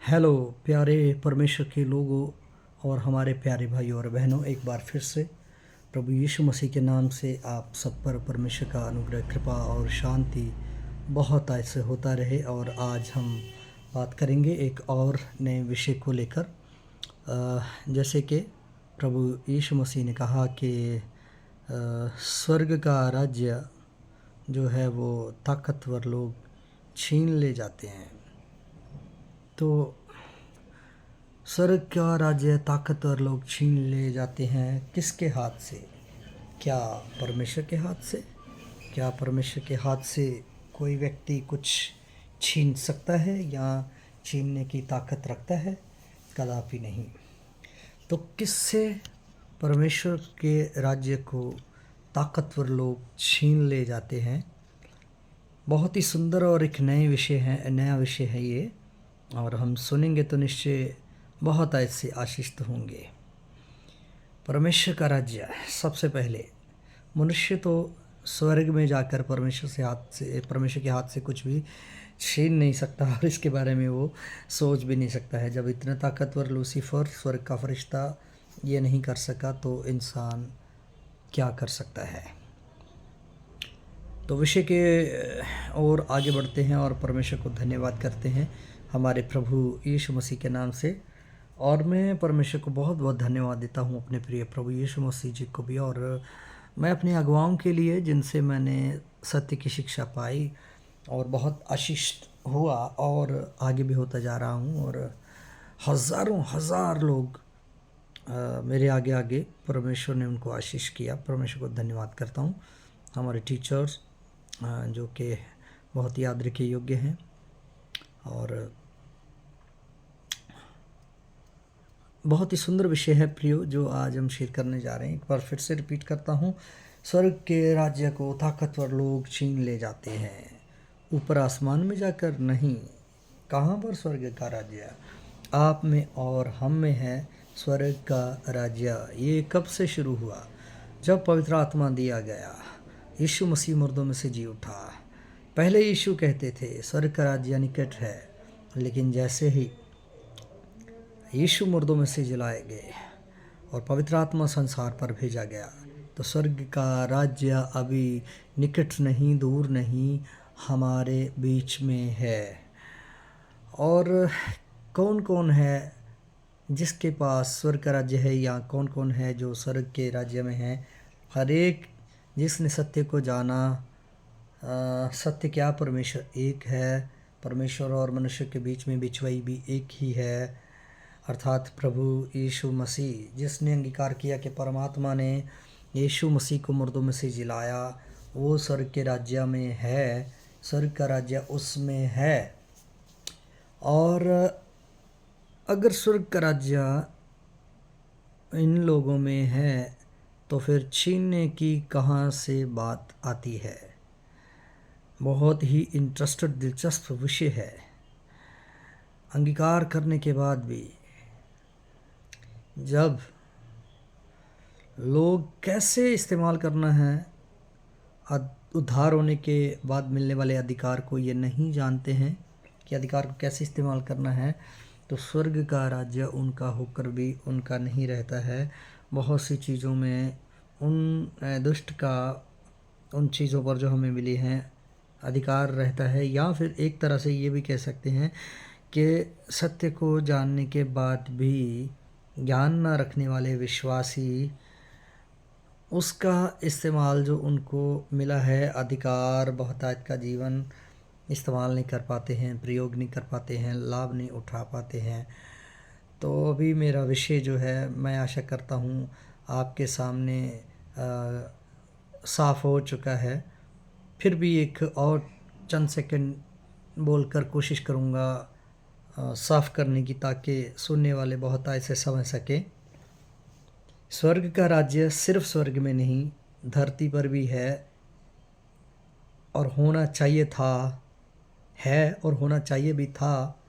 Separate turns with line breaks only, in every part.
Hello प्यारे परमेश्वर के लोगों और हमारे प्यारे भाइयों और बहनों, एक बार फिर से प्रभु यीशु मसीह के नाम से आप सब पर परमेश्वर का अनुग्रह, कृपा और शांति बहुत ऐसे होता रहे। और आज हम बात करेंगे एक और नए विषय को लेकर। जैसे कि प्रभु यीशु मसीह ने कहा कि स्वर्ग का राज्य जो है वो ताकतवर लोग छीन ले जाते हैं। तो स्वर्ग का राज्य ताकतवर लोग छीन ले जाते हैं किसके हाथ से? क्या परमेश्वर के हाथ से? क्या परमेश्वर के हाथ से कोई व्यक्ति कुछ छीन सकता है या छीनने की ताकत रखता है? कदापि नहीं। तो किससे परमेश्वर के राज्य को ताकतवर लोग छीन ले जाते हैं? बहुत ही सुंदर और एक नया विषय है ये, और हम सुनेंगे तो निश्चय बहुत ऐसे आशीषित होंगे। परमेश्वर का राज्य, सबसे पहले मनुष्य तो स्वर्ग में जाकर परमेश्वर के हाथ से कुछ भी छीन नहीं सकता, और इसके बारे में वो सोच भी नहीं सकता है। जब इतना ताकतवर लूसीफर, स्वर्ग का फरिश्ता, ये नहीं कर सका तो इंसान क्या कर सकता है? तो विषय के और आगे बढ़ते हैं और परमेश्वर को धन्यवाद करते हैं हमारे प्रभु यीशु मसीह के नाम से। और मैं परमेश्वर को बहुत बहुत धन्यवाद देता हूँ, अपने प्रिय प्रभु यीशु मसीह जी को भी, और मैं अपने अगुवाओं के लिए जिनसे मैंने सत्य की शिक्षा पाई और बहुत आशीष हुआ, और आगे भी होता जा रहा हूँ। और हजार लोग मेरे आगे आगे परमेश्वर ने उनको आशीष किया। परमेश्वर को धन्यवाद करता हूँ। हमारे टीचर्स जो कि बहुत याद रखे योग्य हैं, और बहुत ही सुंदर विषय है प्रियो जो आज हम शेयर करने जा रहे हैं। एक बार फिर से रिपीट करता हूँ, स्वर्ग के राज्य को ताकतवर लोग छीन ले जाते हैं, ऊपर आसमान में जाकर नहीं। कहाँ पर स्वर्ग का राज्य? आप में और हम में है स्वर्ग का राज्य। ये कब से शुरू हुआ? जब पवित्र आत्मा दिया गया, यीशु मसीह मुर्दों में से जी उठा। पहले यीशु कहते थे स्वर्ग का राज्य निकट है, लेकिन जैसे ही यीशु मुर्दों में से जलाए गए और पवित्र आत्मा संसार पर भेजा गया, तो स्वर्ग का राज्य अभी निकट नहीं, दूर नहीं, हमारे बीच में है। और कौन कौन है जिसके पास स्वर्ग का राज्य है, या कौन कौन है जो स्वर्ग के राज्य में है? हर एक जिसने सत्य को जाना। सत्य क्या? परमेश्वर एक है। परमेश्वर और मनुष्य के बीच में बिछवाई भी एक ही है, अर्थात प्रभु यीशु मसीह। जिसने अंगीकार किया कि परमात्मा ने यीशु मसीह को मुर्दों में से जिलाया, वो स्वर्ग के राज्य में है, स्वर्ग का राज्य उसमें है। और अगर स्वर्ग का राज्य इन लोगों में है तो फिर छीनने की कहाँ से बात आती है? बहुत ही इंटरेस्टेड, दिलचस्प विषय है। अंगीकार करने के बाद भी जब लोग कैसे इस्तेमाल करना है, उद्धार होने के बाद मिलने वाले अधिकार को ये नहीं जानते हैं कि अधिकार को कैसे इस्तेमाल करना है, तो स्वर्ग का राज्य उनका होकर भी उनका नहीं रहता है। बहुत सी चीज़ों में उन दुष्ट का उन चीज़ों पर जो हमें मिली हैं अधिकार रहता है। या फिर एक तरह से ये भी कह सकते हैं कि सत्य को जानने के बाद भी ज्ञान न रखने वाले विश्वासी उसका इस्तेमाल जो उनको मिला है अधिकार, बहुतायत का जीवन इस्तेमाल नहीं कर पाते हैं, प्रयोग नहीं कर पाते हैं, लाभ नहीं उठा पाते हैं। तो अभी मेरा विषय जो है, मैं आशा करता हूँ आपके सामने साफ़ हो चुका है। फिर भी एक और चंद सेकंड बोलकर कोशिश करूँगा साफ़ करने की, ताकि सुनने वाले बहुत ऐसे समझ सकें। स्वर्ग का राज्य सिर्फ स्वर्ग में नहीं, धरती पर भी है, और होना चाहिए था, है और होना चाहिए भी था।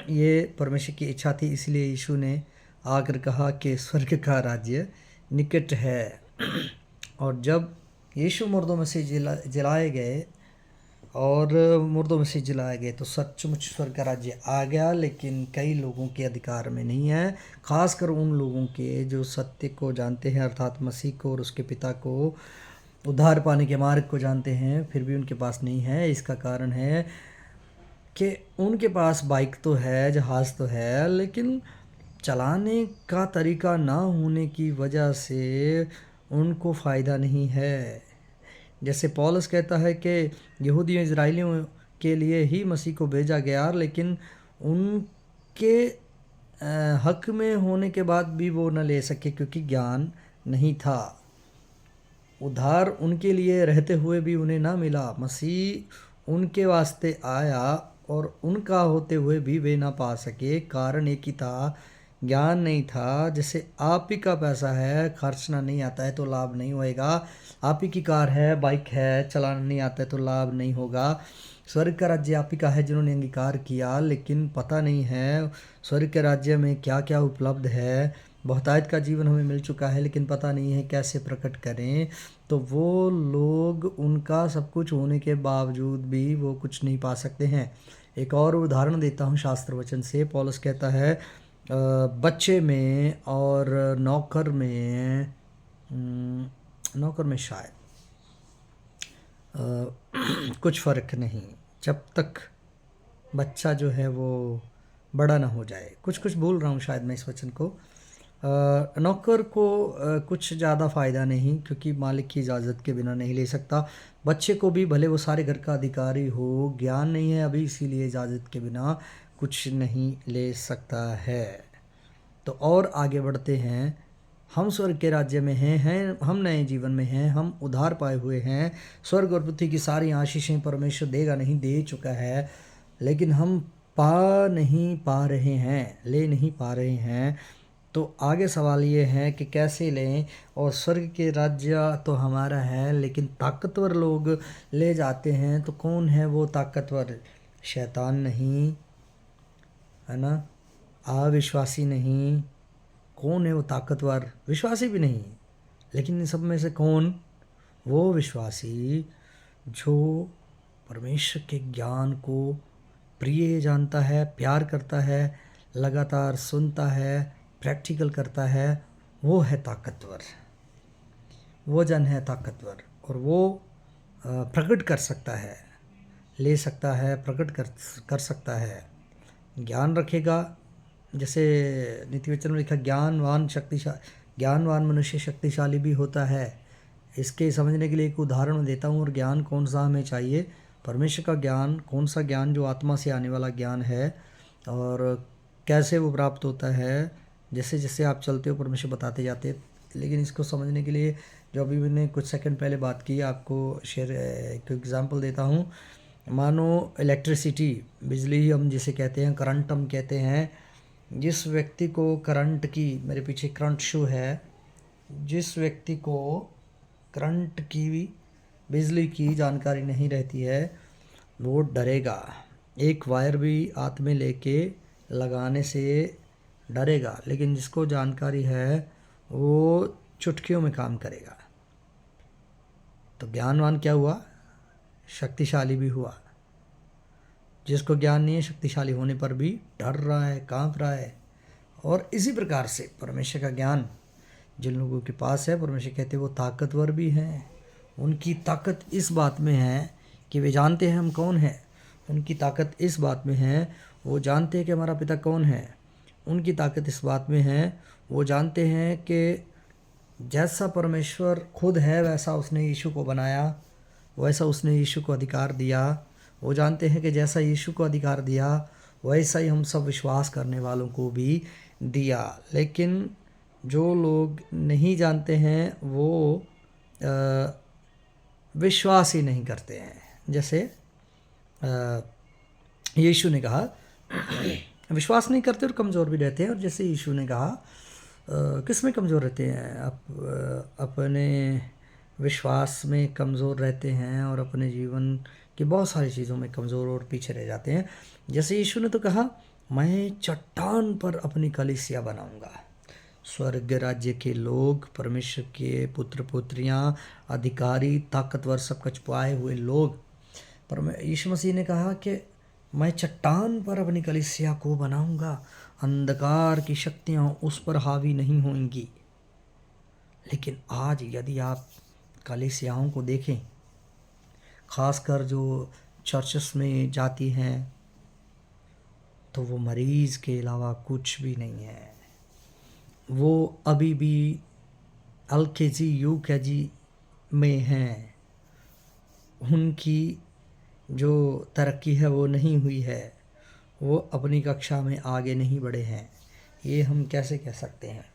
ये परमेश्वर की इच्छा थी, इसलिए यीशु ने आकर कहा कि स्वर्ग का राज्य निकट है। और जब यीशु मुर्दों में से जलाए गए और मुर्दों में से जलाए गए, तो सचमुच स्वर्ग का राज्य आ गया, लेकिन कई लोगों के अधिकार में नहीं है, खासकर उन लोगों के जो सत्य को जानते हैं, अर्थात मसीह को और उसके पिता को, उद्धार पाने के मार्ग को जानते हैं, फिर भी उनके पास नहीं है। इसका कारण है कि उनके पास बाइक तो है, जहाज़ तो है, लेकिन चलाने का तरीका ना होने की वजह से उनको फ़ायदा नहीं है। जैसे पौलुस कहता है कि यहूदियों इजराइलियों के लिए ही मसीह को भेजा गया, लेकिन उनके हक में होने के बाद भी वो न ले सके, क्योंकि ज्ञान नहीं था। उद्धार उनके लिए रहते हुए भी उन्हें ना मिला। मसीह उनके वास्ते आया और उनका होते हुए भी वे ना पा सके। कारण एक ही था, ज्ञान नहीं था। जैसे आप ही का पैसा है, खर्चना नहीं आता है तो लाभ नहीं होएगा। आप ही की कार है, बाइक है, चलाना नहीं आता है तो लाभ नहीं होगा। स्वर्ग का राज्य आप ही का है जिन्होंने अंगीकार किया, लेकिन पता नहीं है स्वर्ग के राज्य में क्या क्या उपलब्ध है। बहुतायत का जीवन हमें मिल चुका है, लेकिन पता नहीं है कैसे प्रकट करें। तो वो लोग, उनका सब कुछ होने के बावजूद भी वो कुछ नहीं पा सकते हैं। एक और उदाहरण देता हूँ शास्त्र वचन से। पौलुस कहता है बच्चे में और नौकर में शायद कुछ फ़र्क नहीं, जब तक बच्चा जो है वो बड़ा ना हो जाए। कुछ कुछ भूल रहा हूँ शायद मैं इस वचन को। नौकर को कुछ ज़्यादा फ़ायदा नहीं, क्योंकि मालिक की इजाज़त के बिना नहीं ले सकता। बच्चे को भी, भले वो सारे घर का अधिकारी हो, ज्ञान नहीं है अभी, इसीलिए इजाज़त के बिना कुछ नहीं ले सकता है। तो और आगे बढ़ते हैं। हम स्वर्ग के राज्य में हैं, हम नए जीवन में हैं, हम उद्धार पाए हुए हैं। स्वर्ग और पृथ्वी की सारी आशीषें परमेश्वर देगा नहीं, दे चुका है, लेकिन हम पा नहीं पा रहे हैं, ले नहीं पा रहे हैं। तो आगे सवाल ये है कि कैसे लें। और स्वर्ग के राज्य तो हमारा है, लेकिन ताकतवर लोग ले जाते हैं। तो कौन है वो ताकतवर? शैतान नहीं, है ना, अविश्वासी नहीं। कौन है वो ताकतवर? विश्वासी भी नहीं। लेकिन इन सब में से कौन? वो विश्वासी जो परमेश्वर के ज्ञान को प्रिय जानता है, प्यार करता है, लगातार सुनता है, प्रैक्टिकल करता है, वो है ताकतवर। वो जन है ताकतवर, और वो प्रकट कर सकता है, ले सकता है, प्रकट कर सकता है। ज्ञान रखेगा। जैसे नीति वचन में लिखा, ज्ञानवान मनुष्य शक्तिशाली भी होता है। इसके समझने के लिए एक उदाहरण देता हूँ। और ज्ञान कौन सा हमें चाहिए? परमेश्वर का ज्ञान। कौन सा ज्ञान? जो आत्मा से आने वाला ज्ञान है। और कैसे वो प्राप्त होता है? जैसे जैसे आप चलते हो परमेश्वर बताते जाते हैं। लेकिन इसको समझने के लिए, जो अभी मैंने कुछ सेकंड पहले बात की, आपको शेयर एक एग्जांपल देता हूँ। मानो इलेक्ट्रिसिटी, बिजली हम जिसे कहते हैं, करंट हम कहते हैं। जिस व्यक्ति को करंट की, मेरे पीछे करंट शू है, जिस व्यक्ति को करंट की, बिजली की जानकारी नहीं रहती है, वो डरेगा। एक वायर भी हाथ में लेके लगाने से डरेगा। लेकिन जिसको जानकारी है वो चुटकियों में काम करेगा। तो ज्ञानवान क्या हुआ? शक्तिशाली भी हुआ। जिसको ज्ञान नहीं है, शक्तिशाली होने पर भी डर रहा है, कांप रहा है। और इसी प्रकार से परमेश्वर का ज्ञान जिन लोगों के पास है, परमेश्वर कहते हैं वो ताकतवर भी हैं। उनकी ताकत इस बात में है कि वे जानते हैं हम कौन हैं। उनकी ताकत इस बात में है, वो जानते हैं कि हमारा पिता कौन है। उनकी ताकत इस बात में है, वो जानते हैं कि जैसा परमेश्वर खुद है वैसा उसने यीशु को बनाया, वैसा उसने यीशु को अधिकार दिया। वो जानते हैं कि जैसा यीशु को अधिकार दिया, वैसा ही हम सब विश्वास करने वालों को भी दिया। लेकिन जो लोग नहीं जानते हैं वो विश्वास ही नहीं करते हैं। जैसे यीशु ने कहा, विश्वास नहीं करते और कमज़ोर भी रहते हैं। और जैसे यीशु ने कहा, किस में कमज़ोर रहते हैं? आप अपने विश्वास में कमज़ोर रहते हैं और अपने जीवन की बहुत सारी चीज़ों में कमज़ोर और पीछे रह जाते हैं। जैसे यीशु ने तो कहा, मैं चट्टान पर अपनी कलीसिया बनाऊंगा। स्वर्ग राज्य के लोग, परमेश्वर के पुत्र पुत्रियां, अधिकारी, ताकतवर, सब कुछ पाए हुए लोग पर यीशु मसीह ने कहा कि मैं चट्टान पर अपनी कलीसिया को बनाऊंगा, अंधकार की शक्तियां उस पर हावी नहीं होंगी। लेकिन आज यदि आप कलीसियाओं को देखें, खासकर जो चर्चेस में जाती हैं, तो वो मरीज़ के अलावा कुछ भी नहीं है। वो अभी भी LKG UKG में हैं, उनकी जो तरक्की है वो नहीं हुई है, वो अपनी कक्षा में आगे नहीं बढ़े हैं। ये हम कैसे कह सकते हैं?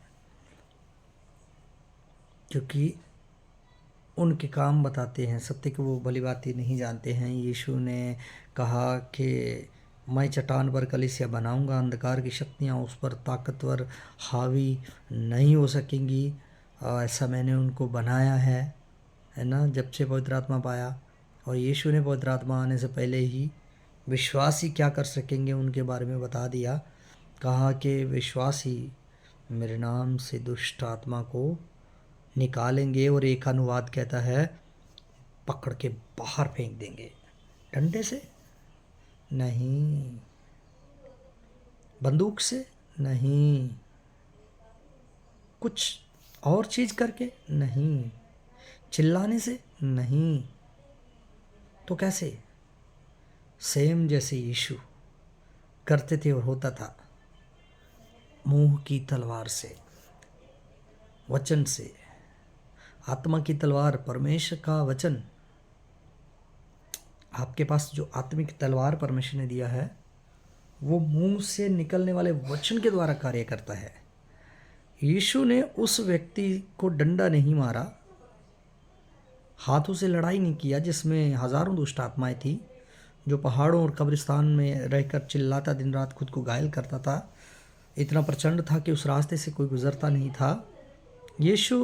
क्योंकि उनके काम बताते हैं, सत्य को वो भली बातें नहीं जानते हैं। यीशु ने कहा कि मैं चट्टान पर कलीसिया बनाऊंगा, अंधकार की शक्तियां उस पर ताकतवर हावी नहीं हो सकेंगी। ऐसा मैंने उनको बनाया है ना, जब से पवित्र आत्मा पाया। और यीशु ने पवित्र आत्मा आने से पहले ही विश्वासी क्या कर सकेंगे उनके बारे में बता दिया। कहा कि विश्वासी मेरे नाम से दुष्ट आत्मा को निकालेंगे, और एक अनुवाद कहता है पकड़ के बाहर फेंक देंगे। डंडे से नहीं, बंदूक से नहीं, कुछ और चीज़ करके नहीं, चिल्लाने से नहीं। तो कैसे? सेम जैसे यीशु करते थे और होता था, मुंह की तलवार से, वचन से। आत्मा की तलवार परमेश्वर का वचन। आपके पास जो आत्मिक तलवार परमेश्वर ने दिया है, वो मुंह से निकलने वाले वचन के द्वारा कार्य करता है। यीशु ने उस व्यक्ति को डंडा नहीं मारा, हाथों से लड़ाई नहीं किया, जिसमें हजारों दुष्ट आत्माएं थी, जो पहाड़ों और कब्रिस्तान में रहकर चिल्लाता, दिन रात खुद को घायल करता था। इतना प्रचंड था कि उस रास्ते से कोई गुजरता नहीं था। यीशु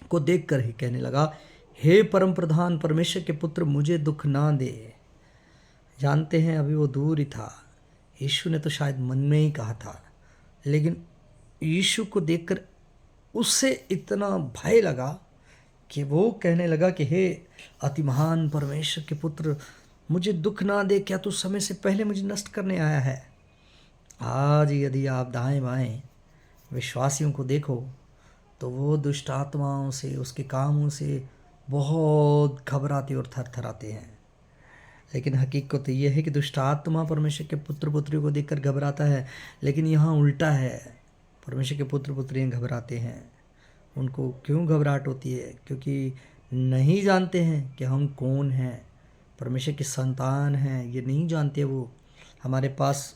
को देखकर ही कहने लगा, हे परम प्रधान परमेश्वर के पुत्र, मुझे दुख ना दे। जानते हैं अभी वो दूर ही था, यीशु ने तो शायद मन में ही कहा था, लेकिन यीशु को देखकर उससे इतना भय लगा कि वो कहने लगा कि हे अति महान परमेश्वर के पुत्र, मुझे दुख ना दे, क्या तू समय से पहले मुझे नष्ट करने आया है? आज यदि आप दाएं बाएं विश्वासियों को देखो, तो वो दुष्ट आत्माओं से, उसके कामों से बहुत घबराते और थरथराते हैं। लेकिन हकीकत तो ये है कि दुष्ट आत्मा परमेश्वर के पुत्र पुत्रियों को देखकर घबराता है, लेकिन यहाँ उल्टा है, परमेश्वर के पुत्र पुत्रियाँ घबराते हैं। उनको क्यों घबराहट होती है? क्योंकि नहीं जानते हैं कि हम कौन हैं, परमेश्वर की संतान हैं, ये नहीं जानते वो। हमारे पास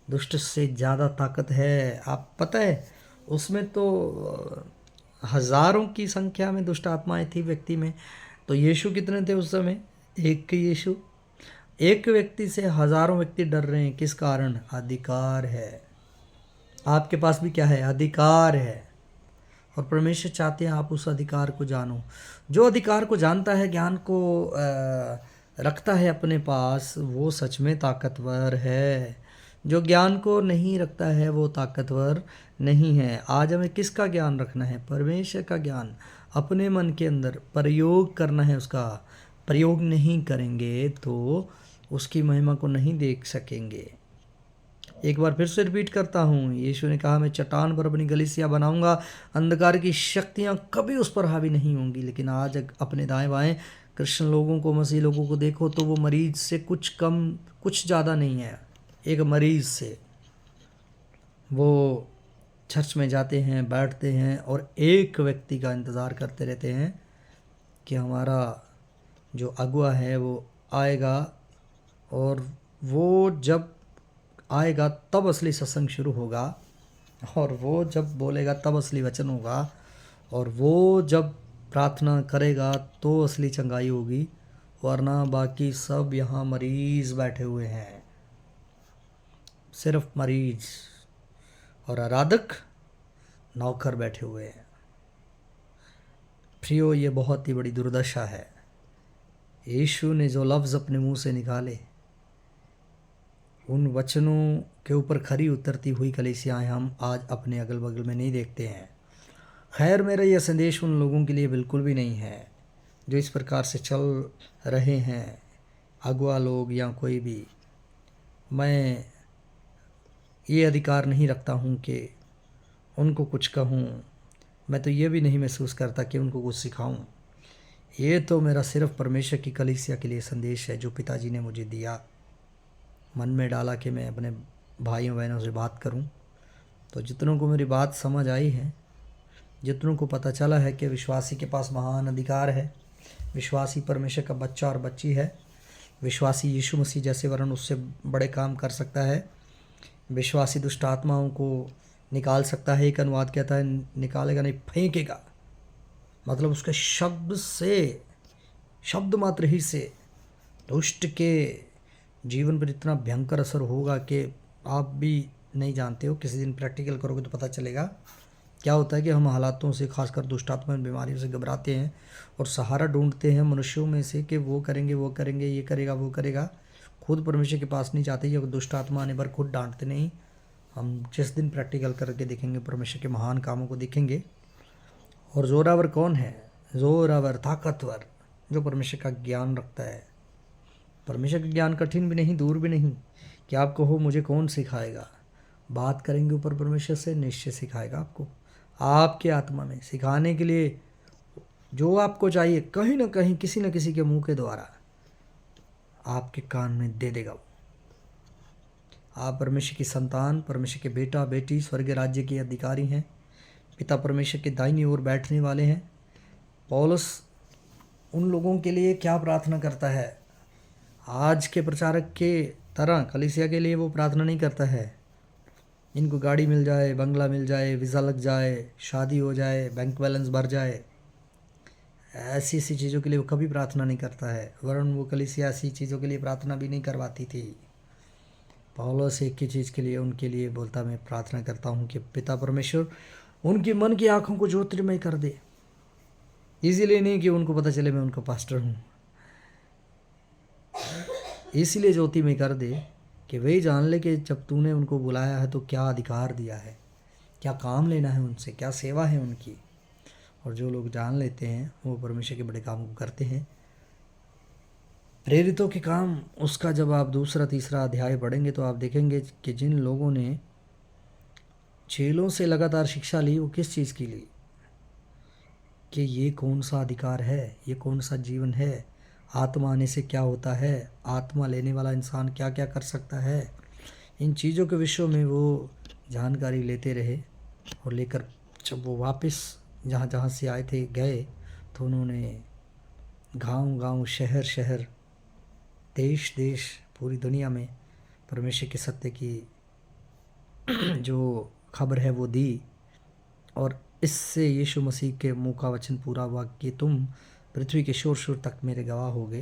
दुष्ट से ज़्यादा ताकत है। आप पता है, उसमें तो हज़ारों की संख्या में दुष्ट आत्माएं थी व्यक्ति में। तो यीशु कितने थे उस समय? एक यीशु। एक व्यक्ति से हज़ारों व्यक्ति डर रहे हैं। किस कारण? अधिकार है। आपके पास भी क्या है? अधिकार है। और परमेश्वर चाहते हैं आप उस अधिकार को जानो। जो अधिकार को जानता है, ज्ञान को रखता है अपने पास, वो सच में ताकतवर है। जो ज्ञान को नहीं रखता है वो ताकतवर नहीं है। आज हमें किसका ज्ञान रखना है? परमेश्वर का ज्ञान अपने मन के अंदर प्रयोग करना है। उसका प्रयोग नहीं करेंगे तो उसकी महिमा को नहीं देख सकेंगे। एक बार फिर से रिपीट करता हूँ, यीशु ने कहा, मैं चट्टान पर अपनी कलीसिया बनाऊंगा, अंधकार की शक्तियाँ कभी उस पर हावी नहीं होंगी। लेकिन आज अपने दाएं बाएं क्रिश्चियन लोगों को, मसीह लोगों को देखो, तो वो मरीज से कुछ कम, कुछ ज़्यादा नहीं है। एक मरीज से वो चर्च में जाते हैं, बैठते हैं और एक व्यक्ति का इंतज़ार करते रहते हैं कि हमारा जो अगुआ है वो आएगा, और वो जब आएगा तब असली सत्संग शुरू होगा, और वो जब बोलेगा तब असली वचन होगा, और वो जब प्रार्थना करेगा तो असली चंगाई होगी, वरना बाकी सब यहाँ मरीज बैठे हुए हैं, सिर्फ मरीज, और आराधक नौकर बैठे हुए हैं। प्रियो, ये बहुत ही बड़ी दुर्दशा है। यीशु ने जो लफ्ज़ अपने मुंह से निकाले, उन वचनों के ऊपर खरी उतरती हुई कलीसियाएं हम आज अपने अगल बगल में नहीं देखते हैं। खैर, मेरा यह संदेश उन लोगों के लिए बिल्कुल भी नहीं है जो इस प्रकार से चल रहे हैं अगुआ लोग या कोई भी, मैं ये अधिकार नहीं रखता हूँ कि उनको कुछ कहूँ। मैं तो ये भी नहीं महसूस करता कि उनको कुछ सिखाऊँ। ये तो मेरा सिर्फ परमेश्वर की कलीसिया के लिए संदेश है जो पिताजी ने मुझे दिया, मन में डाला कि मैं अपने भाइयों बहनों से बात करूं। तो जितनों को मेरी बात समझ आई है, जितनों को पता चला है कि विश्वासी के पास महान अधिकार है, विश्वासी परमेश्वर का बच्चा और बच्ची है, विश्वासी यीशु मसीह जैसे वरन उससे बड़े काम कर सकता है, विश्वासी दुष्ट आत्माओं को निकाल सकता है। एक अनुवाद कहता है निकालेगा नहीं, फेंकेगा। मतलब उसके शब्द से, शब्द मात्र ही से दुष्ट के जीवन पर इतना भयंकर असर होगा कि आप भी नहीं जानते हो। किसी दिन प्रैक्टिकल करोगे तो पता चलेगा क्या होता है कि हम हालातों से, खासकर दुष्टात्मा बीमारियों से घबराते हैं और सहारा ढूंढते हैं मनुष्यों में से कि वो करेंगे, वो करेंगे, ये करेगा, वो करेगा। खुद परमेश्वर के पास नहीं जाते। ये दुष्ट आत्मा आने पर खुद डांटते नहीं। हम जिस दिन प्रैक्टिकल करके देखेंगे, परमेश्वर के महान कामों को देखेंगे। और जोरावर कौन है? जोरावर, ताकतवर, जो परमेश्वर का ज्ञान रखता है। परमेश्वर का ज्ञान कठिन भी नहीं, दूर भी नहीं कि आप कहो मुझे कौन सिखाएगा। बात करेंगे ऊपर परमेश्वर से, निश्चय सिखाएगा आपको, आपके आत्मा में सिखाने के लिए जो आपको चाहिए, कहीं ना कहीं किसी न किसी के मुंह के द्वारा आपके कान में दे देगा वो। आप परमेश्वर की संतान, परमेश्वर के बेटा बेटी, स्वर्ग राज्य के अधिकारी हैं। पिता परमेश्वर के दाहिनी ओर बैठने वाले हैं। पौलुस उन लोगों के लिए क्या प्रार्थना करता है? आज के प्रचारक के तरह कलीसिया के लिए वो प्रार्थना नहीं करता है इनको गाड़ी मिल जाए, बंगला मिल जाए, वीज़ा लग जाए, शादी हो जाए, बैंक बैलेंस भर जाए। ऐसी ऐसी चीज़ों के लिए वो कभी प्रार्थना नहीं करता है। वरन वो कलीसिया ऐसी चीज़ों के लिए प्रार्थना भी नहीं करवाती थी। पौलुस एक ही चीज़ के लिए उनके लिए बोलता, मैं प्रार्थना करता हूँ कि पिता परमेश्वर उनकी मन की आँखों को ज्योतिर्मय कर दे। इसीलिए नहीं कि उनको पता चले मैं उनका पास्टर हूँ, इसीलिए ज्योतिर्मय कर दे कि वे जान ले कि जब तूने उनको बुलाया है तो क्या अधिकार दिया है, क्या काम लेना है उनसे, क्या सेवा है उनकी। और जो लोग जान लेते हैं वो परमेश्वर के बड़े काम को करते हैं। प्रेरितों के काम, उसका जब आप दूसरा तीसरा अध्याय पढ़ेंगे तो आप देखेंगे कि जिन लोगों ने चेलों से लगातार शिक्षा ली, वो किस चीज़ की ली, कि ये कौन सा अधिकार है, ये कौन सा जीवन है, आत्मा आने से क्या होता है, आत्मा लेने वाला इंसान क्या क्या कर सकता है। इन चीज़ों के विषयों में वो जानकारी लेते रहे। और लेकर जब वो वापस जहाँ जहाँ से आए थे गए, तो उन्होंने गांव गांव, शहर शहर, देश देश, पूरी दुनिया में परमेश्वर के सत्य की जो खबर है वो दी। और इससे यीशु मसीह के मुँह का वचन पूरा हुआ कि तुम पृथ्वी के शोर शोर तक मेरे गवाह होगे।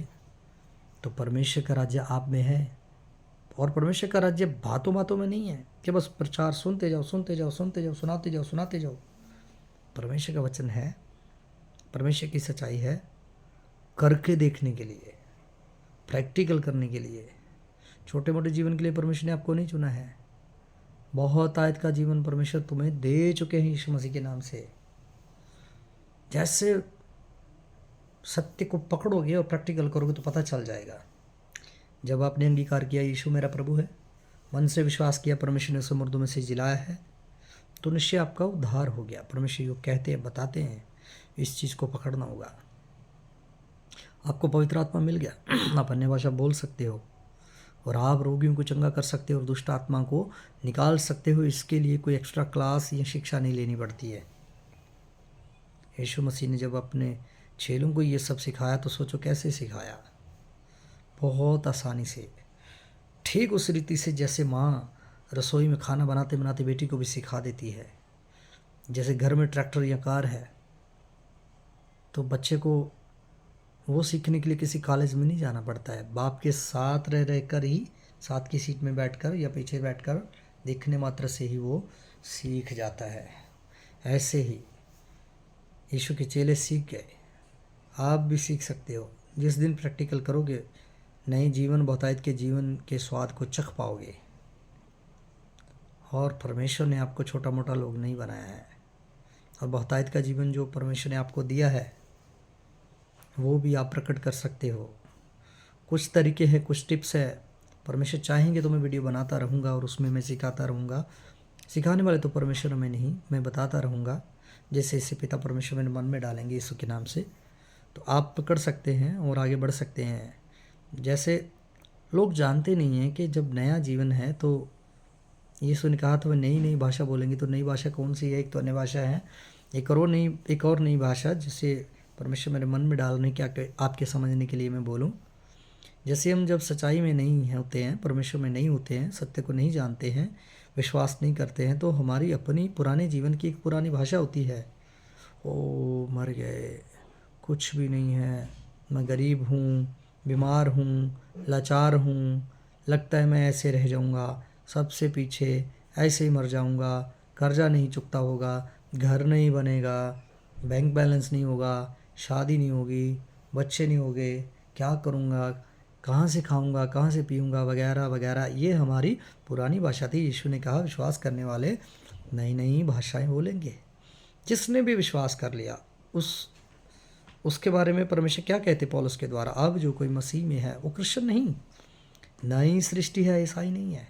तो परमेश्वर का राज्य आप में है। और परमेश्वर का राज्य बातों बातों में नहीं है कि बस प्रचार सुनते जाओ, सुनते जाओ, सुनते जाओ, सुनाते जाओ, सुनाते जाओ। परमेश्वर का वचन है, परमेश्वर की सच्चाई है, करके देखने के लिए, प्रैक्टिकल करने के लिए। छोटे मोटे जीवन के लिए परमेश्वर ने आपको नहीं चुना है। बहुत आयत का जीवन परमेश्वर तुम्हें दे चुके हैं यीशु मसीह के नाम से। जैसे सत्य को पकड़ोगे और प्रैक्टिकल करोगे तो पता चल जाएगा। जब आपने अंगीकार किया यीशु मेरा प्रभु है, मन से विश्वास किया परमेश्वर ने उसे मुर्दों में से जिलाया है, तो निश्चय आपका उद्धार हो गया। परमेश्वर जो कहते हैं, बताते हैं, इस चीज़ को पकड़ना होगा। आपको पवित्र आत्मा मिल गया, आप अन्य भाषा बोल सकते हो और आप रोगियों को चंगा कर सकते हो और दुष्ट आत्मा को निकाल सकते हो। इसके लिए कोई एक्स्ट्रा क्लास या शिक्षा नहीं लेनी पड़ती है। यीशु मसीह ने जब अपने चेलों को ये सब सिखाया तो सोचो कैसे सिखाया, बहुत आसानी से, ठीक उस रीति से जैसे माँ रसोई में खाना बनाते बनाते बेटी को भी सिखा देती है। जैसे घर में ट्रैक्टर या कार है तो बच्चे को वो सीखने के लिए किसी कॉलेज में नहीं जाना पड़ता है। बाप के साथ रह रहकर ही, साथ की सीट में बैठकर या पीछे बैठकर देखने मात्र से ही वो सीख जाता है। ऐसे ही यीशु के चेले सीख गए, आप भी सीख सकते हो। जिस दिन प्रैक्टिकल करोगे, नए जीवन, बहुतायत के जीवन के स्वाद को चख पाओगे। और परमेश्वर ने आपको छोटा मोटा लोग नहीं बनाया है। और बहुतायत का जीवन जो परमेश्वर ने आपको दिया है वो भी आप प्रकट कर सकते हो। कुछ तरीके हैं, कुछ टिप्स है। परमेश्वर चाहेंगे तो मैं वीडियो बनाता रहूँगा और उसमें मैं सिखाता रहूँगा। सिखाने वाले तो परमेश्वर में नहीं, मैं बताता रहूँगा। जैसे जैसे पिता परमेश्वर मेरे मन में डालेंगे यीशु के नाम से, तो आप पकड़ सकते हैं और आगे बढ़ सकते हैं। जैसे लोग जानते नहीं हैं कि जब नया जीवन है तो यीशु ने कहा था वह नई नई भाषा बोलेंगे। तो नई भाषा कौन सी है? एक तो अन्य भाषा है, एक और नई भाषा जिसे परमेश्वर मेरे मन में डालने के आपके समझने के लिए मैं बोलूँ। जैसे हम जब सच्चाई में नहीं होते हैं, परमेश्वर में नहीं होते हैं, सत्य को नहीं जानते हैं, विश्वास नहीं करते हैं, तो हमारी अपनी पुराने जीवन की एक पुरानी भाषा होती है। ओ मर गए, कुछ भी नहीं है, मैं गरीब हूँ, बीमार हूँ, लाचार हूँ, लगता है मैं ऐसे रह जाऊँगा, सबसे पीछे, ऐसे ही मर जाऊँगा, कर्जा नहीं चुकता होगा, घर नहीं बनेगा, बैंक बैलेंस नहीं होगा, शादी नहीं होगी, बच्चे नहीं होंगे, क्या करूँगा, कहाँ से खाऊंगा, कहाँ से पीऊँगा, वगैरह वगैरह। ये हमारी पुरानी भाषा थी। यीशु ने कहा विश्वास करने वाले नई नई भाषाएं बोलेंगे। जिसने भी विश्वास कर लिया उसके बारे में परमेश्वर क्या कहते पौलुस के द्वारा? अब जो कोई मसीह में है वो कृष्ण नहीं, नई सृष्टि है, ईसाई नहीं है।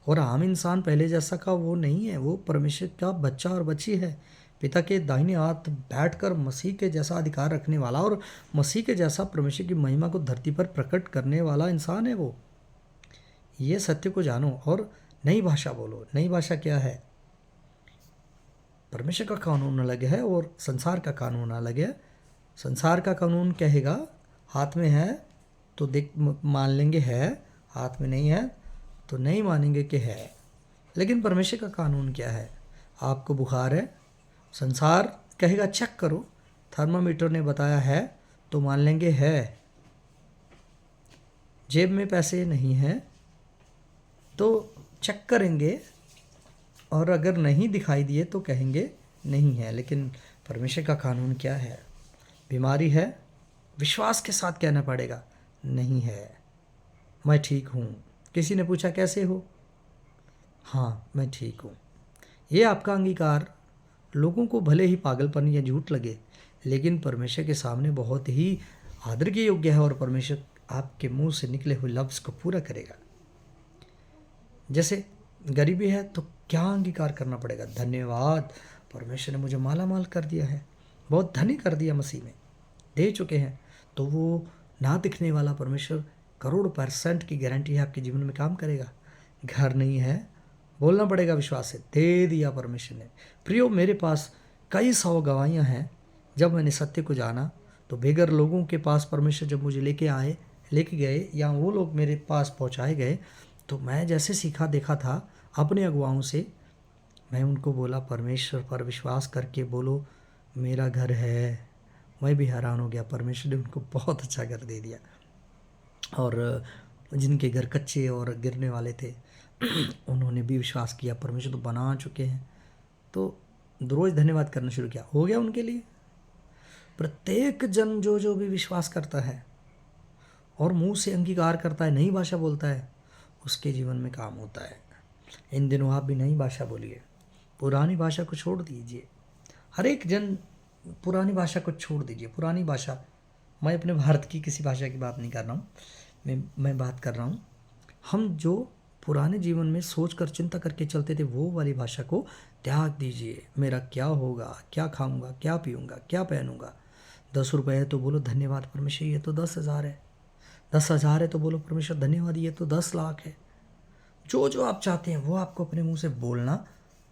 और आम इंसान पहले जैसा का वो नहीं है, वो परमेश्वर का बच्चा और बच्ची है। पिता के दाहिने हाथ बैठकर मसीह के जैसा अधिकार रखने वाला और मसीह के जैसा परमेश्वर की महिमा को धरती पर प्रकट करने वाला इंसान है वो। ये सत्य को जानो और नई भाषा बोलो। नई भाषा क्या है? परमेश्वर का कानून अलग है और संसार का कानून अलग है। संसार का कानून कहेगा हाथ में है तो देख मान लेंगे है, हाथ में नहीं है तो नहीं मानेंगे कि है। लेकिन परमेश्वर का कानून क्या है? आपको बुखार है, संसार कहेगा चेक करो, थर्मामीटर ने बताया है तो मान लेंगे है। जेब में पैसे नहीं है तो चेक करेंगे और अगर नहीं दिखाई दिए तो कहेंगे नहीं है। लेकिन परमेश्वर का कानून क्या है? बीमारी है, विश्वास के साथ कहना पड़ेगा नहीं है, मैं ठीक हूँ। किसी ने पूछा कैसे हो? हाँ मैं ठीक हूँ। ये आपका अंगीकार लोगों को भले ही पागलपन या झूठ लगे, लेकिन परमेश्वर के सामने बहुत ही आदर के योग्य है और परमेश्वर आपके मुंह से निकले हुए लफ्ज़ को पूरा करेगा। जैसे गरीबी है तो क्या अंगीकार करना पड़ेगा? धन्यवाद, परमेश्वर ने मुझे माला माल कर दिया है, बहुत धनी कर दिया, मसीह में दे चुके हैं। तो वो ना दिखने वाला परमेश्वर करोड़ % की गारंटी है आपके जीवन में काम करेगा। घर नहीं है, बोलना पड़ेगा विश्वास से, दे दिया परमेश्वर ने। प्रियो, मेरे पास कई 100 गवाहियाँ हैं। जब मैंने सत्य को जाना तो बेघर लोगों के पास परमेश्वर जब मुझे लेके गए या वो लोग मेरे पास पहुँचाए गए, तो मैं जैसे सीखा देखा था अपने अगुवाओं से, मैं उनको बोला परमेश्वर पर विश्वास करके बोलो मेरा घर है। मैं भी हैरान हो गया, परमेश्वर ने उनको बहुत अच्छा घर दे दिया। और जिनके घर कच्चे और गिरने वाले थे उन्होंने भी विश्वास किया, परमेश्वर तो बना चुके हैं। तो रोज़ धन्यवाद करना शुरू किया, हो गया उनके लिए। प्रत्येक जन जो भी विश्वास करता है और मुंह से अंगीकार करता है, नई भाषा बोलता है, उसके जीवन में काम होता है। इन दिनों आप भी नई भाषा बोलिए, पुरानी भाषा को छोड़ दीजिए। हर एक जन पुरानी भाषा को छोड़ दीजिए। पुरानी भाषा, मैं अपने भारत की किसी भाषा की बात नहीं कर रहा हूँ, मैं बात कर रहा हूँ हम जो पुराने जीवन में सोच कर चिंता करके चलते थे, वो वाली भाषा को त्याग दीजिए। मेरा क्या होगा, क्या खाऊंगा, क्या पीऊँगा, क्या पहनूंगा। 10 रुपये है तो बोलो धन्यवाद परमेश्वर, ये तो 10,000 है। 10,000 है तो बोलो परमेश्वर धन्यवाद, ये तो 10 लाख है। जो आप चाहते हैं वो आपको अपने मुंह से बोलना,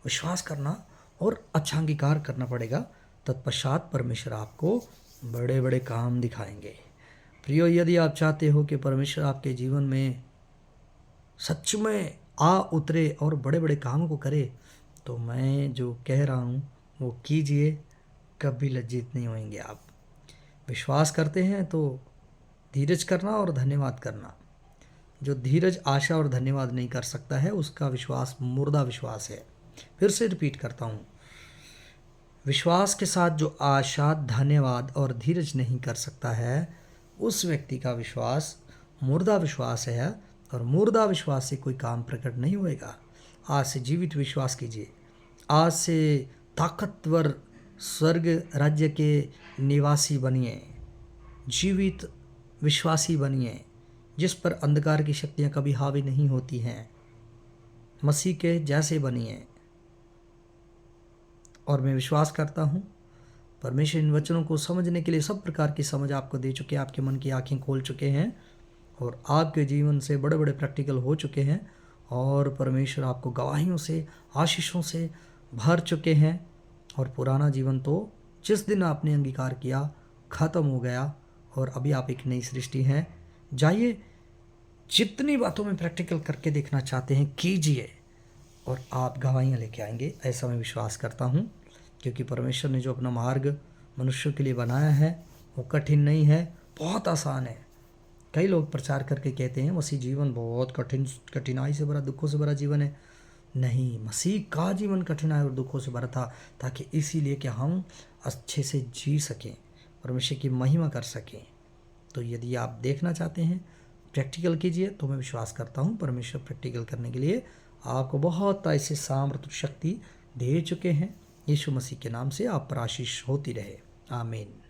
विश्वास करना और अच्छा अंगीकार करना पड़ेगा। तत्पश्चात परमेश्वर आपको बड़े बड़े काम दिखाएंगे। प्रियो, यदि आप चाहते हो कि परमेश्वर आपके जीवन में सच में आ उतरे और बड़े बड़े काम को करे, तो मैं जो कह रहा हूँ वो कीजिए, कभी लज्जित नहीं होंगे आप। विश्वास करते हैं तो धीरज करना और धन्यवाद करना। जो धीरज, आशा और धन्यवाद नहीं कर सकता है, उसका विश्वास मुर्दा विश्वास है। फिर से रिपीट करता हूँ, विश्वास के साथ जो आशा, धन्यवाद और धीरज नहीं कर सकता है, उस व्यक्ति का विश्वास मुर्दा विश्वास है और मुर्दा विश्वास से कोई काम प्रकट नहीं होएगा। आज से जीवित विश्वास कीजिए। आज से ताकतवर स्वर्ग राज्य के निवासी बनिए। जीवित विश्वासी बनिए जिस पर अंधकार की शक्तियाँ कभी हावी नहीं होती हैं। मसीह के जैसे बनिए। और मैं विश्वास करता हूँ परमेश्वर इन वचनों को समझने के लिए सब प्रकार की समझ आपको दे चुके, आपके मन की आंखें खोल चुके हैं और आपके जीवन से बड़े बड़े प्रैक्टिकल हो चुके हैं और परमेश्वर आपको गवाहियों से, आशीषों से भर चुके हैं। और पुराना जीवन तो जिस दिन आपने अंगीकार किया ख़त्म हो गया और अभी आप एक नई सृष्टि हैं। जाइए, जितनी बातों में प्रैक्टिकल करके देखना चाहते हैं कीजिए और आप गवाहियाँ लेके आएंगे, ऐसा मैं विश्वास करता हूँ। क्योंकि परमेश्वर ने जो अपना मार्ग मनुष्यों के लिए बनाया है वो कठिन नहीं है, बहुत आसान है। कई लोग प्रचार करके कहते हैं मसीह जीवन बहुत कठिनाई से भरा, दुखों से भरा जीवन है। नहीं, मसीह का जीवन कठिनाई और दुखों से भरा था ताकि इसीलिए कि हम अच्छे से जी सकें, परमेश्वर की महिमा कर सकें। तो यदि आप देखना चाहते हैं प्रैक्टिकल कीजिए, तो मैं विश्वास करता हूँ परमेश्वर प्रैक्टिकल करने के लिए आपको बहुत ऐसे सामर्थ्य शक्ति दे चुके हैं। यीशु मसीह के नाम से आप पर आशीष होती रहे। आमीन।